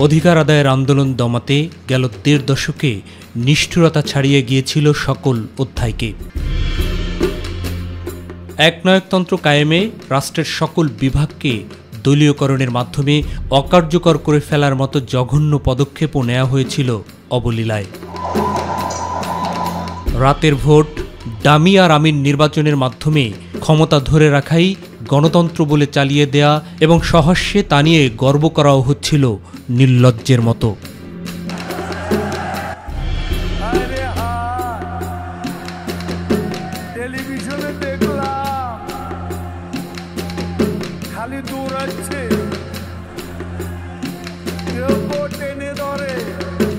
অধিকার আদায়ের আন্দোলন দমাতে গেল ১.৫ দশকে নিষ্ঠুরতা ছাড়িয়ে গিয়েছিল সকল অধ্যায়কে। একনায়কতন্ত্র কায়েমে রাষ্ট্রের সকল বিভাগকে দলীয়করণের মাধ্যমে অকার্যকর করে ফেলার মতো জঘন্য পদক্ষেপও নেওয়া হয়েছিল অবলীলায়। রাতের ভোট, ডামি আর আমিন নির্বাচনের মাধ্যমে ক্ষমতা ধরে রাখাই গণতন্ত্র বলে চালিয়ে দেয়া এবং সহস্যে তা নিয়ে গর্ব করাও হচ্ছিল নির্লজ্জের মতো।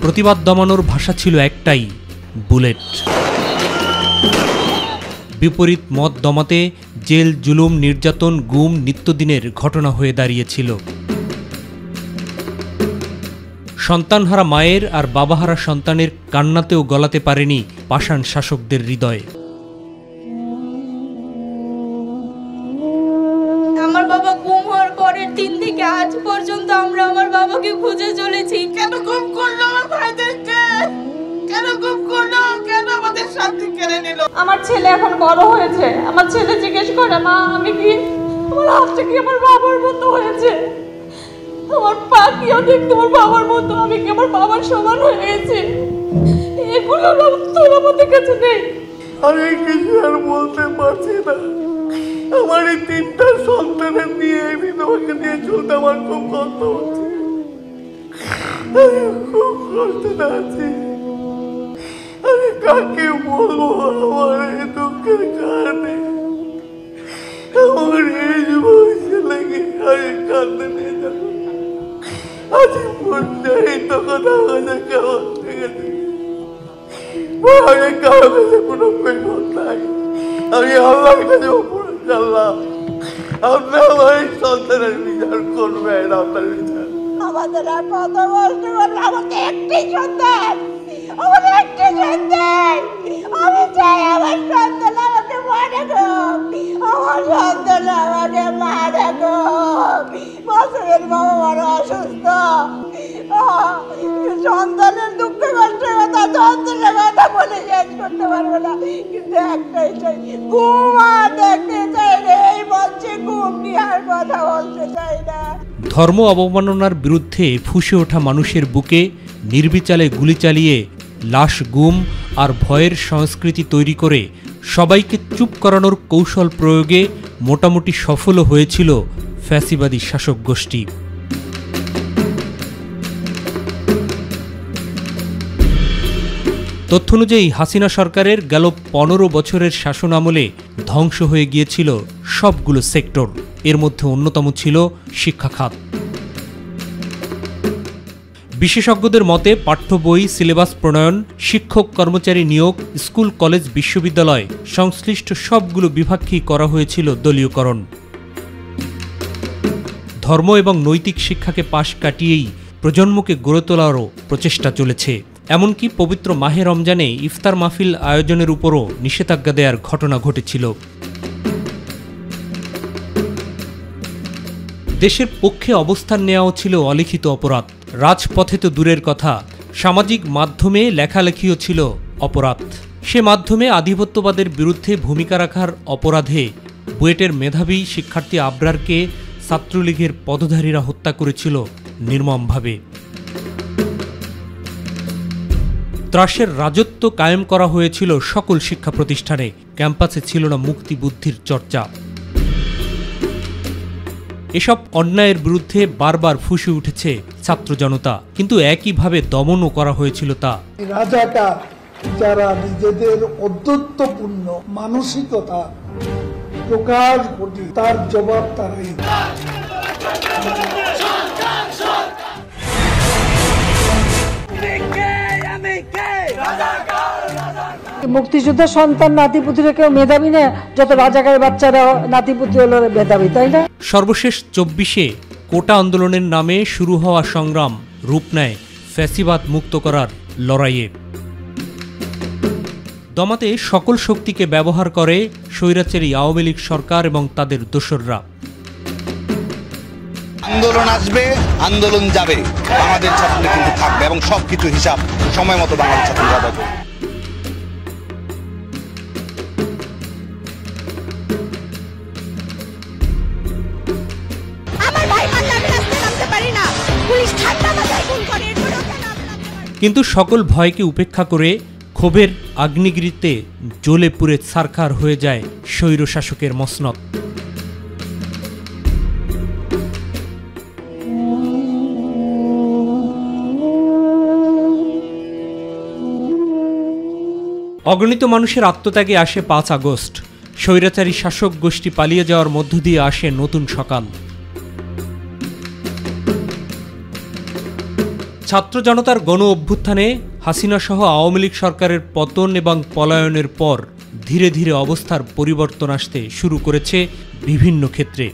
প্রতিবাদ দমানোর ভাষা ছিল একটাই, বুলেট। বিপরীত মত দমাতে জেল, জুলুম, নির্যাতন, গুম নিত্যদিনের ঘটনা হয়ে দাঁড়িয়েছিল। সন্তানহারা মায়ের আর বাবাহারা সন্তানের কান্নাতেও গলাতে পারেনি পাষাণ শাসকদের হৃদয়। আমার বাবা গুম হওয়ার পরের দিন থেকে আজ পর্যন্ত আমরা আমার বাবাকে খুঁজে চলেছি। কেন গুম করলো আমার ভাইদেরকে? কেন গুম করলো? কেন আমাদের শান্তি কেড়ে নিল? আমার ছেলে এখন বড় হয়েছে। আমার ছেলে জিজ্ঞেস করে, মা আমি কি, আমার হাতটা কি আমার বাবার মতো হয়েছে? আমার পা কি অনেক তোমার বাবার মতো? আমি কি আমার বাবার সমান হয়ে গেছি? এগুলোর উত্তর আমাদের কাছে নেই। আমি কিছু আর বলতে পারছি না। আমার এই 3টা সন্তানের নিয়ে আমি তোমাকে নিয়ে চলতে আমার খুব কষ্ট হচ্ছে। আমি খুব কষ্টে আছি। আমি কাকে বলবো আমার এই দুঃখের কারণে? আমার এই বয়সে লেগে আমি কাঁদতে নিয়ে যাবো। আজ পর্যায়ে তো কথা হয়েছে কেমন থেকে আমি কারো কাছে কোনো পেশন নাই। আমি আল্লাহর কাছে উপরে জানলাম, আপনার আমার এই সন্তানের বিচার করবেন। আপনার বিচার আমাদের আর কত কষ্ট করলো? আমাদের একটি সন্তান, আমাদের একটি সন্তান। আমি চাই আমার সন্তান আমাকে মা রাখুক, আমার সন্তান আমাকে মা রাখুক। বাচ্চাদের বাবা বড় অসুস্থ, সন্তানের দুঃখ কষ্টের কথা, সন্তানের কথা বলে শেষ করতে পারবো না। কিন্তু একটাই চাই, ঘুম আর দেখতে চাই না। এই বলছে ঘুম কি আর কথা বলতে চাই না। ধর্ম অবমাননার বিরুদ্ধে ফুঁসে ওঠা মানুষের বুকে নির্বিচারে গুলি চালিয়ে লাশ গুম আর ভয়ের সংস্কৃতি তৈরি করে সবাইকে চুপ করানোর কৌশল প্রয়োগে মোটামুটি সফলও হয়েছিল ফ্যাসিবাদী শাসক গোষ্ঠী। তথ্য অনুযায়ী হাসিনা সরকারের গেল 15 বছরের শাসন আমলে ধ্বংস হয়ে গিয়েছিল সবগুলো সেক্টর। এর মধ্যে অন্যতম ছিল শিক্ষা খাত। বিশেষজ্ঞদের মতে পাঠ্য বই, সিলেবাস প্রণয়ন, শিক্ষক কর্মচারী নিয়োগ, স্কুল, কলেজ, বিশ্ববিদ্যালয় সংশ্লিষ্ট সবগুলো বিভাগকেই করা হয়েছিল দলীয়করণ। ধর্ম এবং নৈতিক শিক্ষাকে পাশ কাটিয়েই প্রজন্মকে গড়ে তোলারও প্রচেষ্টা চলেছে। এমনকি পবিত্র মাহে রমজানে ইফতার মাহফিল আয়োজনের উপরও নিষেধাজ্ঞা দেওয়ার ঘটনা ঘটেছিল। দেশের পক্ষে অবস্থান নেওয়াও ছিল অলিখিত অপরাধ। রাজপথে তো দূরের কথা, সামাজিক মাধ্যমে লেখালেখিও ছিল অপরাধ। সে মাধ্যমে আধিপত্যবাদের বিরুদ্ধে ভূমিকা রাখার অপরাধে বুয়েটের মেধাবী শিক্ষার্থী আবরারকে ছাত্রলীগের পদধারীরা হত্যা করেছিল নির্মমভাবে। ত্রাসের রাজত্ব কায়েম করা হয়েছিল সকল শিক্ষা প্রতিষ্ঠানে। ক্যাম্পাসে ছিল না মুক্তি বুদ্ধির চর্চা। এসব অন্যায়ের বিরুদ্ধে বারবার ফুঁসে উঠেছে ছাত্র জনতা, কিন্তু একইভাবে দমনও করা হয়েছিল তা। রাজাকার যারা নিজেদের অদ্যত্বপূর্ণ মানসিকতা প্রকাশ ঘটি, তার জবাব তারাই। মুক্তিযোদ্ধার সন্তান নাতিপুতিরা কেউ মেধাবী না, যত রাজাকারের বাচ্চারা নাতিপুতি হলো মেধাবী, তাই না? সর্বশেষ 24-এ কোটা আন্দোলনের নামে শুরু হওয়া সংগ্রাম রূপ নেয় ফ্যাসিবাদ মুক্ত করার লড়াইয়ে। দমাতে সকল শক্তিকে ব্যবহার করে স্বৈরাচারী আওয়ামী লীগ সরকার এবং তাদের দোসররা। আন্দোলন আসবে, আন্দোলন যাবে, আমাদের ছাত্ররা কিন্তু থাকবে এবং সবকিছু হিসাব সময় মতো বাংলাদেশ ছাত্ররা দেবে। কিন্তু সকল ভয়কে উপেক্ষা করে ক্ষোভের আগ্নেয়গিরিতে জ্বলে পুড়ে ছারখার হয়ে যায় স্বৈরশাসকের মসনদ। অগণিত মানুষের আত্মত্যাগে আসে 5 আগস্ট। স্বৈরাচারী শাসক গোষ্ঠী পালিয়ে যাওয়ার মধ্য দিয়ে আসে নতুন সকাল। ছাত্র জনতার গণ অভ্যুত্থানে হাসিনা সহ আওয়ামী লীগ সরকারের পতন এবং পলায়নের পর ধীরে ধীরে অবস্থার পরিবর্তন আসতে শুরু করেছে বিভিন্ন ক্ষেত্রে।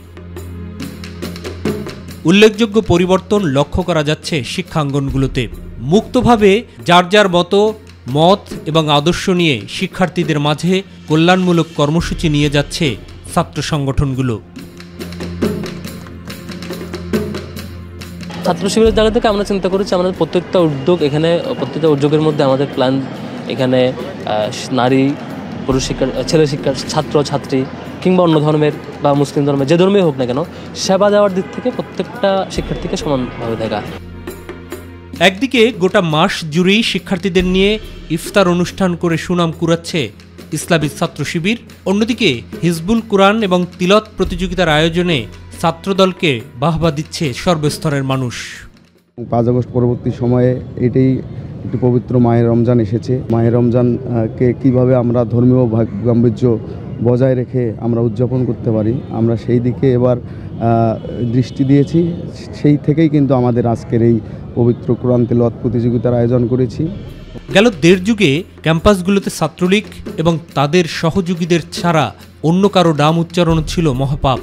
উল্লেখযোগ্য পরিবর্তন লক্ষ্য করা যাচ্ছে শিক্ষাঙ্গনগুলোতে। মুক্তভাবে যার যার মতো মত এবং আদর্শ নিয়ে শিক্ষার্থীদের মাঝে কল্যাণমূলক কর্মসূচি নিয়ে যাচ্ছে ছাত্র সংগঠনগুলো। ছাত্র শিবিরের জায়গা থেকে আমরা চিন্তা করেছি আমাদের প্রত্যেকটা উদ্যোগ, এখানে প্রত্যেকটা উদ্যোগের মধ্যে আমাদের প্ল্যান এখানে নারী পুরুষ শিক্ষার, ছেলে শিক্ষার, ছাত্র ছাত্রী কিংবা অন্য ধর্মের বা মুসলিম ধর্মের যে ধর্মেই হোক না কেন, সেবা দেওয়ার দিক থেকে প্রত্যেকটা শিক্ষার্থীকে সমানভাবে দেখা। একদিকে গোটা মাস জুড়েই শিক্ষার্থীদের নিয়ে ইফতার অনুষ্ঠান করে সুনাম কুড়াচ্ছে ইসলামী ছাত্র শিবির, অন্যদিকে হিজবুল কুরআন এবং তিলাওয়াত প্রতিযোগিতার আয়োজনে ছাত্রদলকে বাহবা দিচ্ছে সর্বস্তরের মানুষ। 5 আগস্ট পরবর্তী সময়ে এটাই একটি পবিত্র মাহে রমজান এসেছে। মাহে রমজানকে কিভাবে আমরা ধর্মীয় গাম্ভীর্য বজায় রেখে আমরা উদযাপন করতে পারি, আমরা সেই দিকে এবার দৃষ্টি দিয়েছি। সেই থেকেই কিন্তু আমাদের আজকের এই পবিত্র কোরআন তিলাওয়াত প্রতিযোগিতার আয়োজন করেছি। গেল 1.5 যুগে ক্যাম্পাসগুলোতে ছাত্রলীগ এবং তাদের সহযোগীদের ছাড়া অন্য কারো নাম উচ্চারণ ছিল মহাপাপ।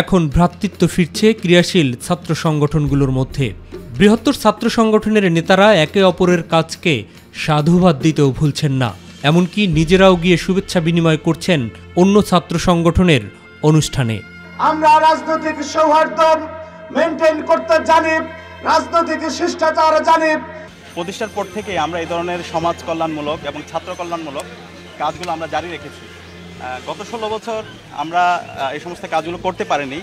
এখন ভ্রাতৃত্ব ফিরছে ক্রিয়াশীল ছাত্র সংগঠনগুলোর মধ্যে। বৃহত্তর ছাত্র সংগঠনের নেতারা একে অপরের কাজকে সাধুবাদ দিতেও ভুলছেন না, এমনকি নিজেরাও গিয়ে শুভেচ্ছা বিনিময় করছেন অন্য ছাত্র সংগঠনের অনুষ্ঠানে। আমরা রাজনৈতিক সৌহার্দ্য মেনটেন করতে জানি, রাজনৈতিক শিষ্টাচার জানি। প্রতিষ্ঠার পর থেকে আমরা এই ধরনের সমাজ কল্যাণমূলক এবং ছাত্র কল্যাণমূলক কাজগুলো আমরা জারি রেখেছি। গত 16 বছর আমরা এই সমস্ত কাজগুলো করতে পারিনি,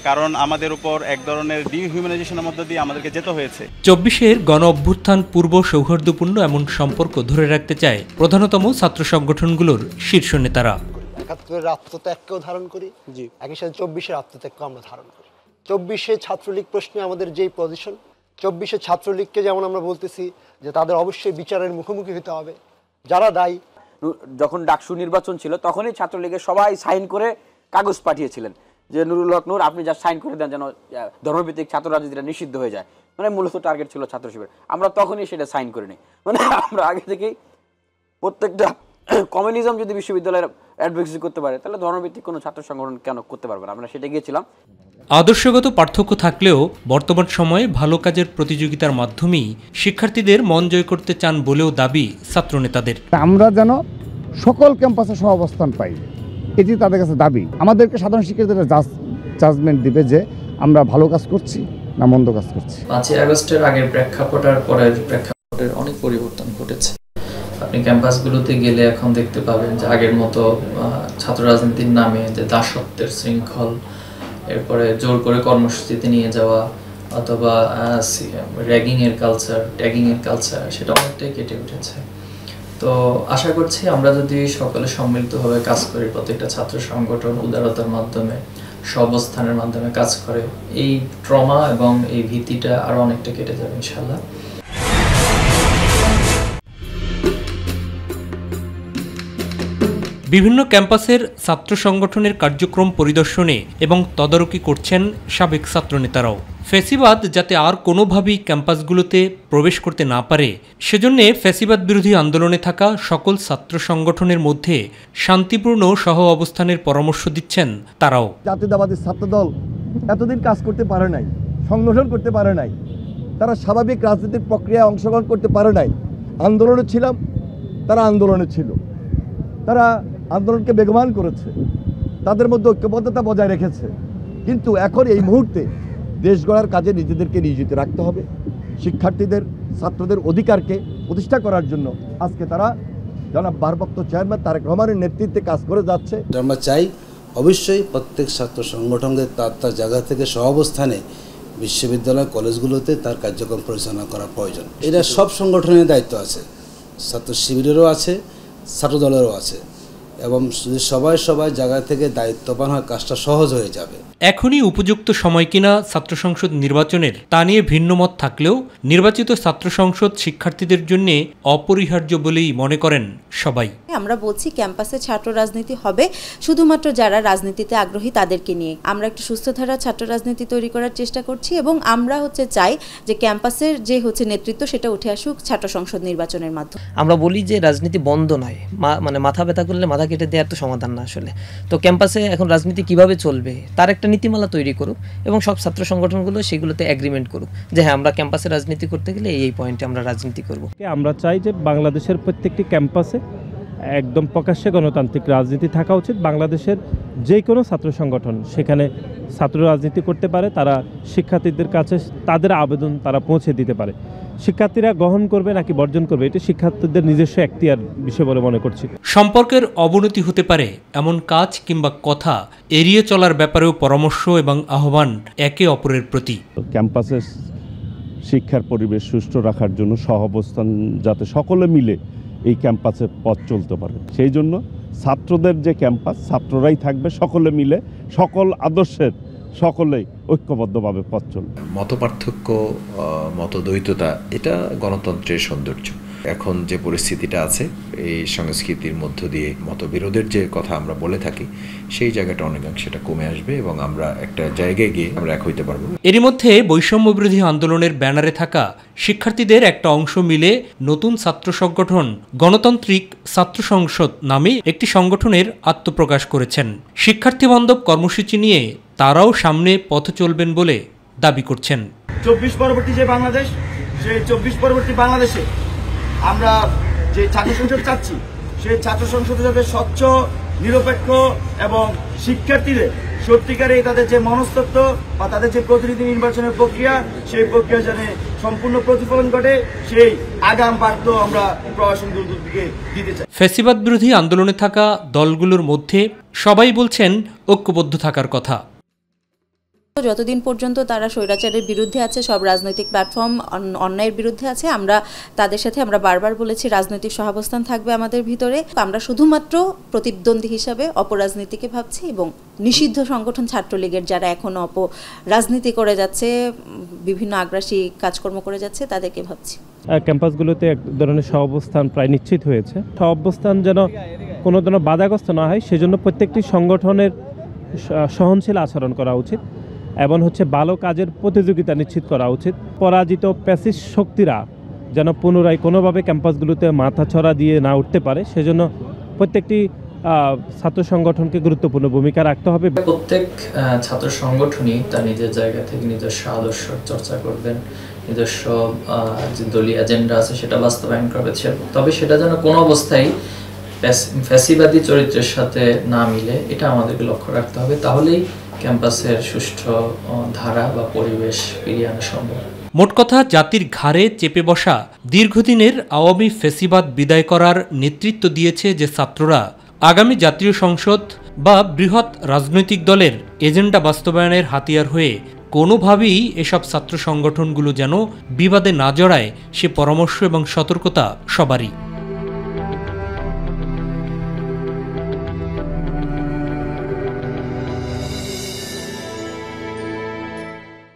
কারণ আমাদের উপর এক ধরনের ডিহিউম্যানাইজেশনের মধ্য দিয়ে আমাদেরকে যেতে হয়েছে। 24-এর গণ অভ্যুত্থান পূর্ব সৌহার্দ্যপূর্ণ এমন সম্পর্ক ধরে রাখতে চায় প্রধানতম ছাত্র সংগঠনগুলোর শীর্ষ নেতারা। 71-এর আত্মত্যাগকেও ধারণ করি, একই সাথে 24-এর আত্মত্যাগকেও আমরা ধারণ করি। 24-এ ছাত্রলীগ প্রশ্নে আমাদের যেই পজিশন, 24-এ ছাত্রলীগকে যেমন আমরা বলতেছি যে তাদের অবশ্যই বিচারের মুখোমুখি হতে হবে, যারা দায়ী। যখন ডাকসু নির্বাচন ছিল তখনই ছাত্রলীগের সবাই সাইন করে কাগজ পাঠিয়েছিলেন যে নুরুল হক নূর আপনি যা সাইন করে দেন যেন ধর্মভিত্তিক ছাত্র রাজনীতিটা নিষিদ্ধ হয়ে যায়। মানে মূলত টার্গেট ছিল ছাত্র শিবির। আমরা তখনই সেটা সাইন করিনি। মানে আমরা আগে থেকেই প্রত্যেকটা কমিউনিজম যদি বিশ্ববিদ্যালয়ের অ্যাডভোকেসি করতে পারে তাহলে ধর্মভিত্তিক কোনো ছাত্র সংগঠন কেন করতে পারবে না, আমরা সেটা গিয়েছিলাম। আদর্শগত পার্থক্য থাকলেও বর্তমান সময়ে ভালো কাজের প্রতিযোগিতার মাধ্যমেই শিক্ষার্থীদের মন জয় করতে চান বলেও দাবি ছাত্র নেতাদের। আমরা যেন সকল ক্যাম্পাসে সহাবস্থান পাই, এটি তাদের কাছে দাবি। আমাদেরকে সাধারণ শিক্ষার্থীরা জাজমেন্ট দিবে যে আমরা ভালো কাজ করছি না মন্দ কাজ করছি। 5 আগস্টের আগের প্রেক্ষাপট আর পরের প্রেক্ষাপটের অনেক পরিবর্তন ঘটেছে। আপনি ক্যাম্পাসগুলোতে গেলে এখন দেখতে পাবেন যে আগের মতো ছাত্র রাজনীতির নামে যে দাসত্বের শৃঙ্খল, এরপরে জোর করে কর্মসূচিতে নিয়ে যাওয়া অথবা র্যাগিংয়ের কালচার, ট্যাগিংয়ের কালচার, সেটা অনেকটাই কেটে উঠেছে। তো আশা করছি আমরা যদি সকলে সম্মিলিতভাবে কাজ করি, প্রত্যেকটা ছাত্র সংগঠন উদারতার মাধ্যমে, সহাবস্থানের মাধ্যমে কাজ করে, এই ট্রমা এবং এই ভীতিটা আরও অনেকটা কেটে যাবে ইনশাআল্লাহ। বিভিন্ন ক্যাম্পাসের ছাত্র সংগঠনের কার্যক্রম পরিদর্শনে এবং তদারকি করছেন সাবেক ছাত্র নেতারাও। ফ্যাসিবাদ যাতে আর কোনোভাবেই ক্যাম্পাসগুলোতে প্রবেশ করতে না পারে সেজন্য ফ্যাসিবাদ বিরোধী আন্দোলনে থাকা সকল ছাত্র সংগঠনের মধ্যে শান্তিপূর্ণ সহ অবস্থানের পরামর্শ দিচ্ছেন তারাও। জাতীয়তাবাদী ছাত্রদল এতদিন কাজ করতে পারে নাই, সংগঠন করতে পারে নাই, তারা স্বাভাবিক রাজনৈতিক প্রক্রিয়ায় অংশগ্রহণ করতে পারে নাই। আন্দোলনে ছিলাম, তারা আন্দোলনে ছিল, তারা আন্দোলনকে বেগবান করেছে, তাদের মধ্যে ঐক্যবদ্ধতা বজায় রেখেছে। কিন্তু এখন এই মুহূর্তে দেশ গড়ার কাজে নিজেদেরকে নিয়োজিত রাখতে হবে। শিক্ষার্থীদের, ছাত্রদের অধিকারকে প্রতিষ্ঠা করার জন্য আজকে তারা জনাব ভারপ্রাপ্ত চেয়ারম্যান তারেক রহমানের নেতৃত্বে কাজ করে যাচ্ছে। আমরা চাই অবশ্যই প্রত্যেক ছাত্র সংগঠনকে তার জায়গা থেকে সহাবস্থানে বিশ্ববিদ্যালয় কলেজগুলোতে তার কার্যক্রম পরিচালনা করা প্রয়োজন। এটা সব সংগঠনের দায়িত্ব আছে, ছাত্র শিবিরেরও আছে, ছাত্র দলেরও আছে, এবং সবাই জায়গা থেকে দায়িত্ববান হয় কাজটা সহজ হয়ে যাবে। এখনই উপযুক্ত সময় কিনা ছাত্র সংসদ নির্বাচনের তা নিয়ে ভিন্ন মত থাকলেও নির্বাচিত ছাত্র সংসদ শিক্ষার্থীদের জন্য অপরিহার্য বলেই মনে করেন সবাই। আমরা বলছি ক্যাম্পাসে ছাত্র রাজনীতি হবে শুধুমাত্র যারা রাজনীতিতে আগ্রহী তাদেরকে নিয়ে। আমরা একটা সুস্থ ধারা ছাত্র রাজনীতি তৈরি করার চেষ্টা করছি এবং আমরা চাই যে ক্যাম্পাসের যে নেতৃত্ব সেটা উঠে আসুক ছাত্র সংসদ নির্বাচনের মাধ্যমে। আমরা বলি যে রাজনীতি বন্ধ নয়, মানে মাথা ব্যথা করলে মাথা কেটে দেওয়ার তো সমাধান না আসলে। তো ক্যাম্পাসে এখন রাজনীতি কিভাবে চলবে তার একটা নীতিমালা তৈরি করুক এবং সব ছাত্র সংগঠনগুলো সেগুলোতে এগ্রিমেন্ট করুক যে হ্যাঁ আমরা ক্যাম্পাসে রাজনীতি করতে গেলে এই পয়েন্টে আমরা রাজনীতি করব। আমরা চাই যে বাংলাদেশের প্রত্যেকটি ক্যাম্পাসে একদম প্রকাশ্যে গণতান্ত্রিক রাজনীতি থাকা উচিত। বাংলাদেশের যে কোনো ছাত্র সংগঠন সেখানে ছাত্র রাজনীতি করতে পারে, তারা শিক্ষার্থীদের কাছে তাদের আবেদন তারা পৌঁছে দিতে পারে। শিক্ষার্থীরা গ্রহণ করবে নাকি বর্জন করবে এটি শিক্ষার্থীদের নিজস্ব এখতিয়ার বিষয় বলে মনে করছি। সম্পর্কের অবনতি হতে পারে এমন কাজ কিংবা কথা এড়িয়ে চলার ব্যাপারেও পরামর্শ এবং আহ্বান একে অপরের প্রতি। ক্যাম্পাসের শিক্ষার পরিবেশ সুষ্ঠু রাখার জন্য সহাবস্থান যাতে সকলে মিলে এই ক্যাম্পাসে পথ চলতে পারে, সেই জন্য ছাত্রদের যে ক্যাম্পাস ছাত্ররাই থাকবে, সকলে মিলে সকল আদর্শের সকলেই ঐক্যবদ্ধভাবে পথ চলবে। মতপার্থক্য, মতদ্বৈততা এটা গণতন্ত্রের সৌন্দর্য। এখন যে পরিস্থিতিটা আছে এই সংস্কৃতির মধ্য দিয়ে মতবিরোধের যে কথা আমরা বলে থাকি সেই জায়গাটা অনেকাংশে সেটা কমে আসবে এবং আমরা একটা জায়গায় গিয়ে আমরা এক হইতে পারবো। এরই মধ্যে বৈষম্য বিরোধী আন্দোলনের ব্যানারে থাকা শিক্ষার্থীদের একটা অংশ মিলে নতুন ছাত্র সংগঠন গণতান্ত্রিক ছাত্র সংসদ নামে একটি সংগঠনের আত্মপ্রকাশ করেছেন। শিক্ষার্থী বান্ধব কর্মসূচি নিয়ে তারাও সামনে পথ চলবেন বলে দাবি করছেন। 24 পরবর্তী যে বাংলাদেশ, সেই 24 পরবর্তী বাংলাদেশে আমরা যে ছাত্র সংসদ চাচ্ছি সেই ছাত্র সংসদে যাতে স্বচ্ছ, নিরপেক্ষ এবং শিক্ষার্থীদের সত্যিকারে তাদের যে মনস্তত্ত্ব বা তাদের যে প্রতিনিধি নির্বাচনের প্রক্রিয়া সেই প্রক্রিয়া যেন সম্পূর্ণ প্রতিফলন ঘটে, সেই আগাম বার্তা আমরা প্রশাসন দিকে দিতে চাই। ফ্যাসিবাদ বিরোধী আন্দোলনে থাকা দলগুলোর মধ্যে সবাই বলছেন ঐক্যবদ্ধ থাকার কথা। যতদিন পর্যন্ত তারা স্বৈরাচারের বিরুদ্ধে আছে, সব রাজনৈতিক প্ল্যাটফর্ম অন্যায়ের বিরুদ্ধে আছে, আমরা তাদের সাথে আমরা বারবার বলেছি রাজনৈতিক সহাবস্থান থাকবে আমাদের ভিতরে। আমরা শুধুমাত্র প্রতিদ্বন্দ্বী হিসাবে অপরাজনীতিকে ভাবছি এবং নিষিদ্ধ সংগঠন ছাত্রলীগের যারা এখনো রাজনীতি করে যাচ্ছে, বিভিন্ন আগ্রাসী কাজকর্ম করে যাচ্ছে তাদেরকে ভাবছি। ক্যাম্পাসগুলোতে এক ধরনের সহাবস্থান প্রায় নিশ্চিত হয়েছে। সহাবস্থান যেন কোনো ধরনের বাধাগ্রস্ত না হয় সেজন্য প্রত্যেকটি সংগঠনের সহনশীল আচরণ করা উচিত এবং ভালো কাজের প্রতিযোগিতা নিশ্চিত করা উচিত। পরাজিত প্যাসিস্ট শক্তিরা যেন পুনরায় কোনোভাবে ক্যাম্পাসগুলোতে মাথাছড়া দিয়ে না উঠতে পারে, সেজন্য প্রত্যেকটি ছাত্র সংগঠনকে গুরুত্বপূর্ণ ভূমিকা রাখতে হবে। প্রত্যেক ছাত্র সংগঠনই তার নিজের জায়গা থেকে নিজস্ব আদর্শ চর্চা করবেন, নিজস্ব যে দলীয় এজেন্ডা আছে সেটা বাস্তবায়ন করবে, তবে সেটা যেন কোনো অবস্থায় ফ্যাসিবাদী চরিত্রের সাথে না মিলে এটা আমাদেরকে লক্ষ্য রাখতে হবে। তাহলেই ক্যাম্পাসের সুষ্ঠু ধারা বা পরিবেশ ফিরিয়ে আনা সম্ভব। মোট কথা, জাতির ঘাড়ে চেপে বসা দীর্ঘদিনের আওয়ামী ফ্যাসিবাদ বিদায় করার নেতৃত্ব দিয়েছে যে ছাত্ররা আগামী জাতীয় সংসদ বা বৃহৎ রাজনৈতিক দলের এজেন্ডা বাস্তবায়নের হাতিয়ার হয়ে কোনোভাবেই এসব ছাত্র সংগঠনগুলো যেন বিবাদে না জড়ায় সে পরামর্শ এবং সতর্কতা সবারই।